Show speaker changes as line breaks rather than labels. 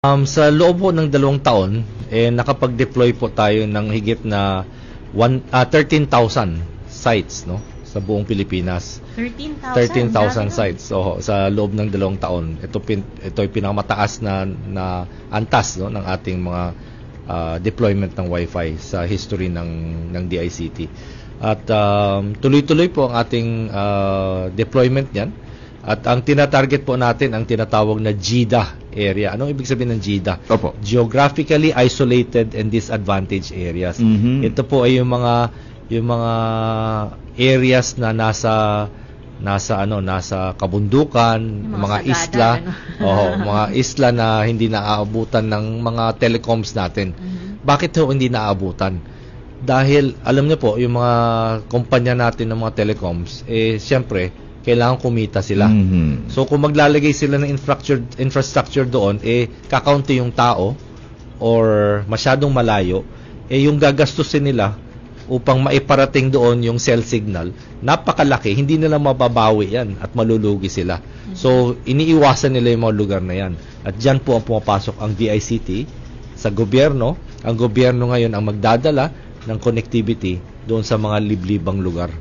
Sa loob po ng 2 taon, nakapag-deploy po tayo ng higit na 13,000 sites, no, sa buong Pilipinas. 13,000 sites sa loob ng 2 taon. Ito ay pinakamataas na antas, no, ng ating mga deployment ng Wi-Fi sa history ng DICT. At tuloy-tuloy po ang ating deployment niyan. At ang tinatarget po natin ang tinatawag na GIDA area. Anong ibig sabihin ng GIDA?
Opo.
Geographically Isolated and Disadvantaged Areas. Ito po ay yung mga areas na nasa kabundukan, mga isla, mga isla na hindi naaabutan ng mga telecoms natin. Bakit hindi naaabutan? Dahil alam niyo po, yung mga kumpanya natin ng mga telecoms, siyempre kailangan kumita sila. So kung maglalagay sila ng infrastructure doon, kakaunti yung tao or masyadong malayo, yung gagastusin nila upang maiparating doon yung cell signal, napakalaki, hindi nila mababawi yan at malulugi sila. So iniiwasan nila yung mga lugar na yan. At dyan po ang pumapasok ang DICT sa gobyerno. Ang gobyerno ngayon ang magdadala ng connectivity doon sa mga liblibang lugar.